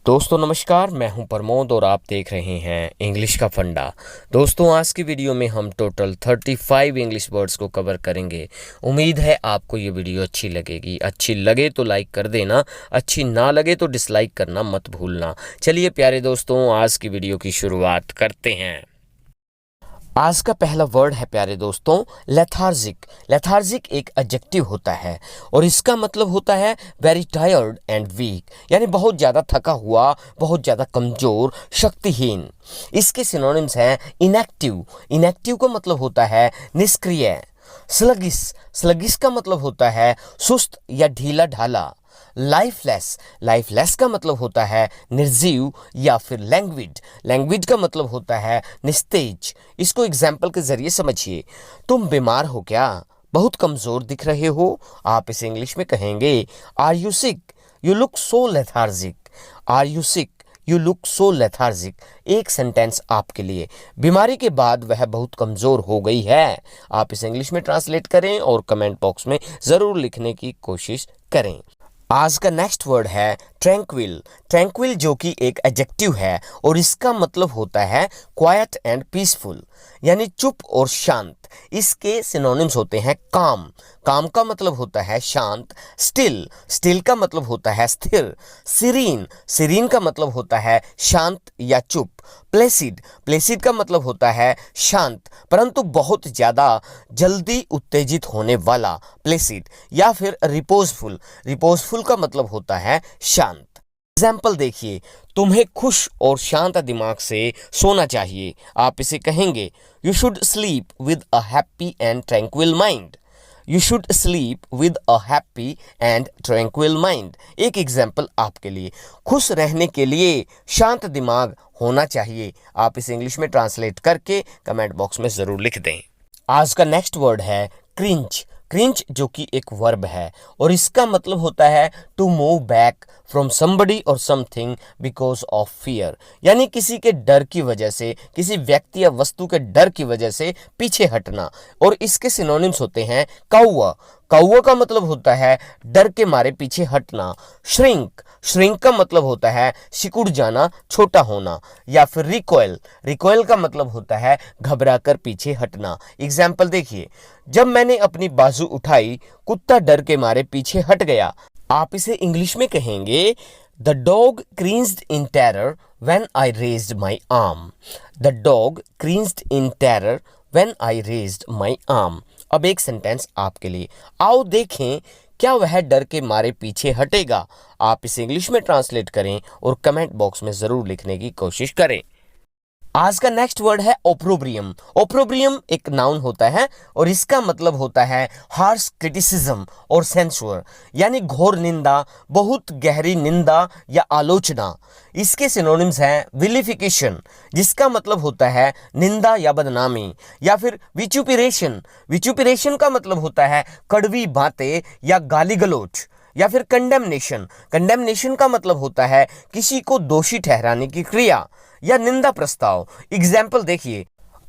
दोस्तों नमस्कार, मैं हूं प्रमोद और आप देख रहे हैं इंग्लिश का फंडा। दोस्तों आज की वीडियो में हम टोटल 35 इंग्लिश वर्ड्स को कवर करेंगे। उम्मीद है आपको ये वीडियो अच्छी लगेगी। अच्छी लगे तो लाइक कर देना, अच्छी ना लगे तो डिसलाइक करना मत भूलना। चलिए प्यारे दोस्तों, आज की वीडियो की शुरुआत करते हैं। आज का पहला वर्ड है प्यारे दोस्तों लेथार्जिक। लेथार्जिक एक एडजेक्टिव होता है और इसका मतलब होता है वेरी टायर्ड एंड वीक, यानी बहुत ज़्यादा थका हुआ, बहुत ज़्यादा कमज़ोर, शक्तिहीन। इसके सिनोनिम्स हैं इनएक्टिव। इनएक्टिव का मतलब होता है निष्क्रिय। स्लगिश। स्लगिश का मतलब होता है सुस्त या ढीला ढाला। लाइफलेस। लाइफलेस का मतलब होता है निर्जीव या फिर लैंग्विड। लैंग्विड का मतलब होता है निस्तेज। इसको एग्जाम्पल के जरिए समझिए। तुम बीमार हो क्या? बहुत कमजोर दिख रहे हो। आप इसे इंग्लिश में कहेंगे are you sick? You look so lethargic. Are you sick? You look so lethargic. एक सेंटेंस आपके लिए। बीमारी के बाद वह बहुत कमज़ोर हो गई है। आप इसे इंग्लिश में ट्रांसलेट करें और कमेंट बॉक्स में ज़रूर लिखने की कोशिश करें। आज का नेक्स्ट वर्ड है ट्रैंक्विल। ट्रैंक्विल जो कि एक एडजेक्टिव है और इसका मतलब होता है क्वाइट एंड पीसफुल, यानी चुप और शांत। इसके सिनोनिम्स होते हैं काम। काम का मतलब होता है शांत। स्टिल। स्टिल का मतलब होता है स्थिर। सीरीन। सीरीन का मतलब होता है शांत या चुप। प्लेसिड। प्लेसिड का मतलब होता है शांत परंतु बहुत ज़्यादा जल्दी उत्तेजित होने वाला, प्लेसिड। या फिर रिपोजफुल। रिपोजफुल का मतलब होता है शांत। एग्जाम्पल देखिए, तुम्हें खुश और शांत दिमाग से सोना चाहिए। आप इसे कहेंगे you should sleep with a happy and tranquil mind. You should sleep with a happy and tranquil mind. एक एग्जाम्पल आपके लिए, खुश रहने के लिए शांत दिमाग होना चाहिए। आप इसे इंग्लिश में ट्रांसलेट करके कमेंट बॉक्स में ज़रूर लिख दें। आज का नेक्स्ट वर्ड है क्रिंज। क्रिंज जो कि एक वर्ब है और इसका मतलब होता है to move back from somebody or something because of fear, यानी किसी के डर की वजह से, किसी व्यक्ति या वस्तु के डर की वजह से पीछे हटना। और इसके सिनोनिम्स होते हैं कौवा। कौवा का मतलब होता है डर के मारे पीछे हटना। श्रिंक। श्रिंक का मतलब होता है सिकुड़ जाना, छोटा होना। या फिर रिकॉयल। रिकॉयल का मतलब होता है घबरा कर पीछे हटना। एग्जाम्पल देखिए, जब मैंने अपनी बाजू उठाई कुत्ता डर के मारे पीछे हट गया। आप इसे इंग्लिश में कहेंगे the dog cringed in terror when I raised my arm. The dog cringed in terror when I raised my arm. अब एक सेंटेंस आपके लिए। आओ देखें क्या वह डर के मारे पीछे हटेगा। आप इसे इंग्लिश में ट्रांसलेट करें और कमेंट बॉक्स में ज़रूर लिखने की कोशिश करें। आज का नेक्स्ट वर्ड है ओप्रोब्रियम। ओप्रोब्रियम एक नाउन होता है और इसका मतलब होता है हार्श क्रिटिसिज्म और सेंसुर, यानी घोर निंदा, बहुत गहरी निंदा या आलोचना। इसके सिनोनिम्स हैं विलिफिकेशन, जिसका मतलब होता है निंदा या बदनामी। या फिर विचुपिरेशन। विचुपिरेशन का मतलब होता है कड़वी बातें या गाली गलौच। या फिर कंडेमनेशन। कंडेमनेशन का मतलब होता है किसी को दोषी ठहराने की क्रिया या निंदा प्रस्ताव। एग्जाम्पल देखिए,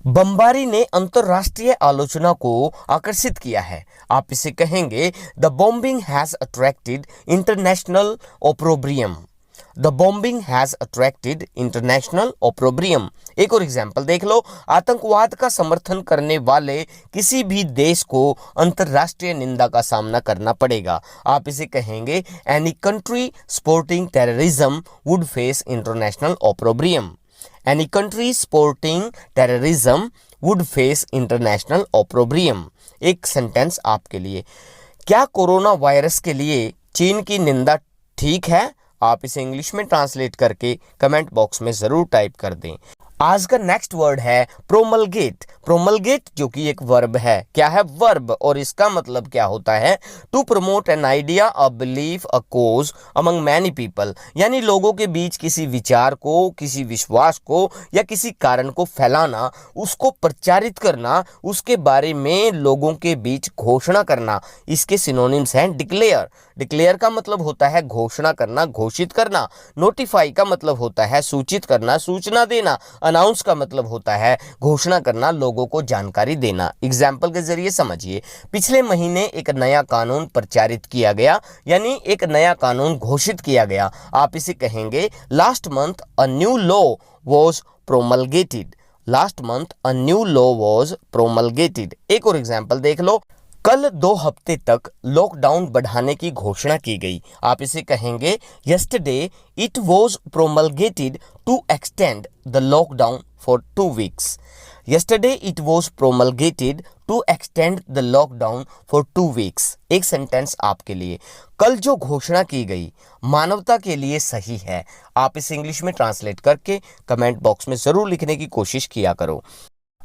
बम्बारी ने अंतरराष्ट्रीय आलोचना को आकर्षित किया है। आप इसे कहेंगे the bombing has attracted international opprobrium. The bombing has attracted international opprobrium. एक और एग्जाम्पल देख लो, आतंकवाद का समर्थन करने वाले किसी भी देश को अंतरराष्ट्रीय निंदा का सामना करना पड़ेगा। आप इसे कहेंगे any country supporting terrorism would face international opprobrium. Any country supporting terrorism would face international opprobrium. एक सेंटेंस आपके लिए, क्या कोरोना वायरस के लिए चीन की निंदा ठीक है? आप इसे इंग्लिश में ट्रांसलेट करके कमेंट बॉक्स में ज़रूर टाइप कर दें। आज का नेक्स्ट वर्ड है प्रोमलगेट। प्रोमलगेट जो कि एक वर्ब है। क्या है? वर्ब। और इसका मतलब क्या होता है? To promote an idea, a belief, a cause among many people, यानी लोगों के बीच किसी विचार को, किसी विश्वास को या किसी कारण को फैलाना, उसको प्रचारित करना, उसके बारे में लोगों के बीच घोषणा करना। इसके सिनोनिम्स हैं डिक्लेयर। डिक्लेयर का मतलब होता है घोषणा करना, घोषित करना। नोटिफाई का मतलब होता है सूचित करना, सूचना देना। अनाउंस का मतलब होता है घोषणा करना, लोगों को जानकारी देना। एग्जाम्पल के जरिए समझिए, पिछले महीने एक नया कानून प्रचारित किया गया, यानी एक नया कानून घोषित किया गया। आप इसे कहेंगे last month a new law was promulgated. Last month a new law was promulgated. एक और एग्जाम्पल देख लो, कल 2 हफ्ते तक लॉकडाउन बढ़ाने की घोषणा की गई। आप इसे कहेंगे yesterday it was promulgated to extend the lockdown for 2 weeks. Yesterday it was promulgated to extend the lockdown for 2 weeks। एक सेंटेंस आपके लिए, कल जो घोषणा की गई मानवता के लिए सही है। आप इसे इंग्लिश में ट्रांसलेट करके कमेंट बॉक्स में जरूर लिखने की कोशिश किया करो।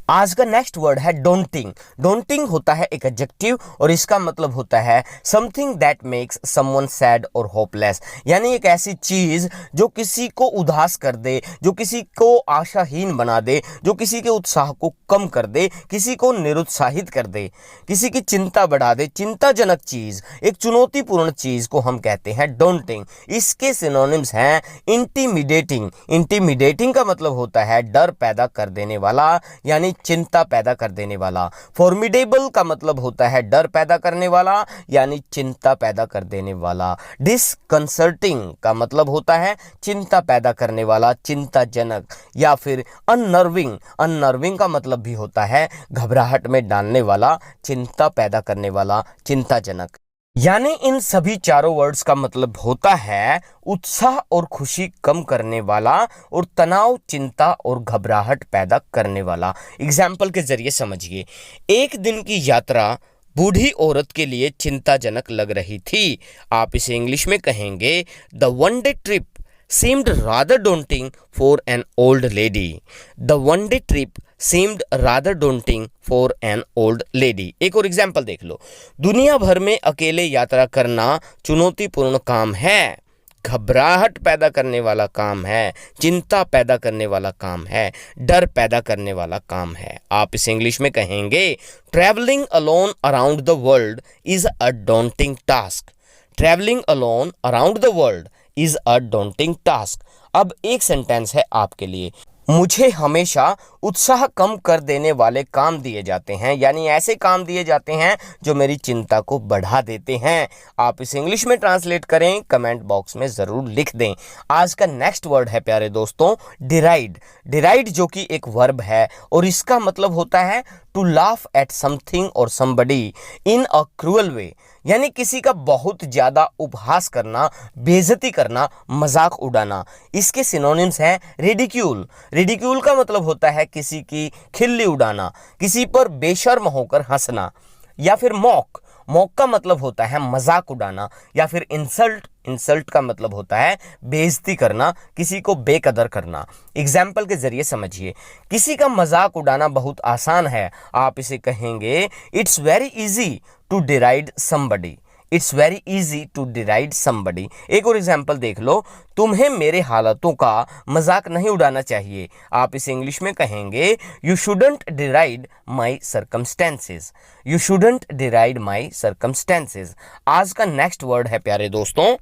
आज का नेक्स्ट वर्ड है डोंटिंग। डोंटिंग होता है एक एडजेक्टिव और इसका मतलब होता है something that makes someone sad और होपलेस, यानी एक ऐसी चीज जो किसी को उदास कर दे, जो किसी को आशाहीन बना दे, जो किसी के उत्साह को कम कर दे, किसी को निरुत्साहित कर दे, किसी की चिंता बढ़ा दे। चिंताजनक चीज, एक चुनौतीपूर्ण चीज को हम कहते हैं डोंटिंग। इसके सिनोनिम्स हैं इंटिमिडेटिंग। इंटिमिडेटिंग का मतलब होता है डर पैदा कर देने वाला, यानी चिंता पैदा कर देने वाला। फॉर्मिडेबल का मतलब होता है डर पैदा करने वाला, यानी चिंता पैदा कर देने वाला। डिसकंसर्टिंग का मतलब होता है चिंता पैदा करने वाला, चिंताजनक। या फिर अननर्विंग। अननर्विंग का मतलब भी होता है घबराहट में डालने वाला, चिंता पैदा करने वाला, चिंताजनक। यानी इन सभी चारों वर्ड्स का मतलब होता है उत्साह और खुशी कम करने वाला और तनाव, चिंता और घबराहट पैदा करने वाला। एग्जाम्पल के जरिए समझिए, एक दिन की यात्रा बूढ़ी औरत के लिए चिंताजनक लग रही थी। आप इसे इंग्लिश में कहेंगे the one day trip seemed rather daunting for an old lady। The one day trip seemed rather daunting for an old lady। एक और एग्जाम्पल देख लो, दुनिया भर में अकेले यात्रा करना चुनौतीपूर्ण काम है, घबराहट पैदा करने वाला काम है, चिंता पैदा करने वाला काम है, डर पैदा करने वाला काम है। आप इसे इंग्लिश में कहेंगे travelling alone around the world is a daunting task. Travelling alone around the world is a daunting task. अब एक सेंटेंस है आपके लिए, मुझे हमेशा उत्साह कम कर देने वाले काम दिए जाते हैं, यानी ऐसे काम दिए जाते हैं जो मेरी चिंता को बढ़ा देते हैं। आप इसे इंग्लिश में ट्रांसलेट करें, कमेंट बॉक्स में ज़रूर लिख दें। आज का नेक्स्ट वर्ड है प्यारे दोस्तों डिराइड। डिराइड जो कि एक वर्ब है और इसका मतलब होता है टू लाफ एट समथिंग और समबडी इन अ क्रूअल वे, यानी किसी का बहुत ज़्यादा उपहास करना, बेइज्जती करना, मजाक उड़ाना। इसके सिनोनिम्स हैं रिडिक्यूल। रिडिक्यूल का मतलब होता है किसी की खिल्ली उड़ाना, किसी पर बेशर्म होकर हंसना। या फिर मॉक। मॉक का मतलब होता है मजाक उड़ाना। या फिर इंसल्ट। इंसल्ट का मतलब होता है बेइज्जती करना, किसी को बेकदर करना। एग्जाम्पल के जरिए समझिए, किसी का मजाक उड़ाना बहुत आसान है। आप इसे कहेंगे it's very easy to deride somebody. It's very easy to deride somebody. एक और एग्जाम्पल देख लो, तुम्हें मेरे हालातों का मजाक नहीं उड़ाना चाहिए। आप इसे इंग्लिश में कहेंगे you shouldn't deride my circumstances. You shouldn't deride my circumstances. आज का नेक्स्ट वर्ड है प्यारे दोस्तों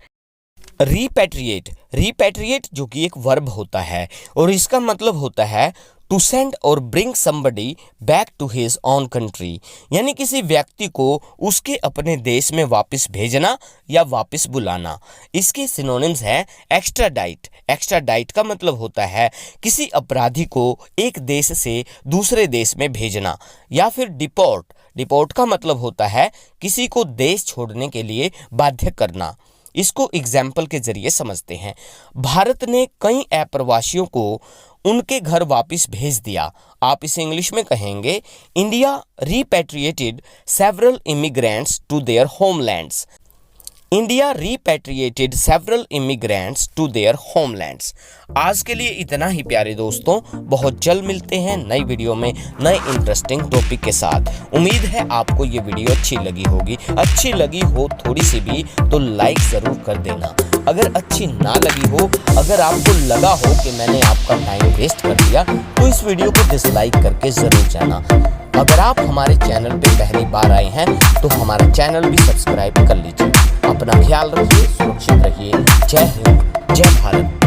रिपैट्रिएट। रिपैट्रिएट जो कि एक वर्ब होता है और इसका मतलब होता है to send or bring somebody back to his own country, यानी किसी व्यक्ति को उसके अपने देश में वापस भेजना या वापस बुलाना। इसके सिनोनिम्स हैं एक्स्ट्राडाइट। एक्स्ट्राडाइट का मतलब होता है किसी अपराधी को एक देश से दूसरे देश में भेजना। या फिर डिपोर्ट। डिपोर्ट का मतलब होता है किसी को देश छोड़ने के लिए बाध्य करना। इसको एग्जाम्पल के जरिए समझते हैं, भारत ने कई अप्रवासियों को उनके घर वापस भेज दिया। आप इसे इंग्लिश में कहेंगे India repatriated several immigrants to their homelands. India repatriated several immigrants to their homelands. आज के लिए इतना ही प्यारे दोस्तों, बहुत जल्द मिलते हैं नई वीडियो में नए इंटरेस्टिंग टॉपिक के साथ। उम्मीद है आपको ये वीडियो अच्छी लगी होगी। अच्छी लगी हो थोड़ी सी भी तो लाइक ज़रूर कर देना। अगर अच्छी ना लगी हो, अगर आपको लगा हो कि मैंने आपका टाइम वेस्ट कर दिया, तो इस वीडियो को डिसलाइक करके ज़रूर जाना। अगर आप हमारे चैनल पे पहली बार आए हैं तो हमारा चैनल भी सब्सक्राइब कर लीजिए। अपना ख्याल रखिए, सुरक्षित रहिए। जय हिंद, जय भारत।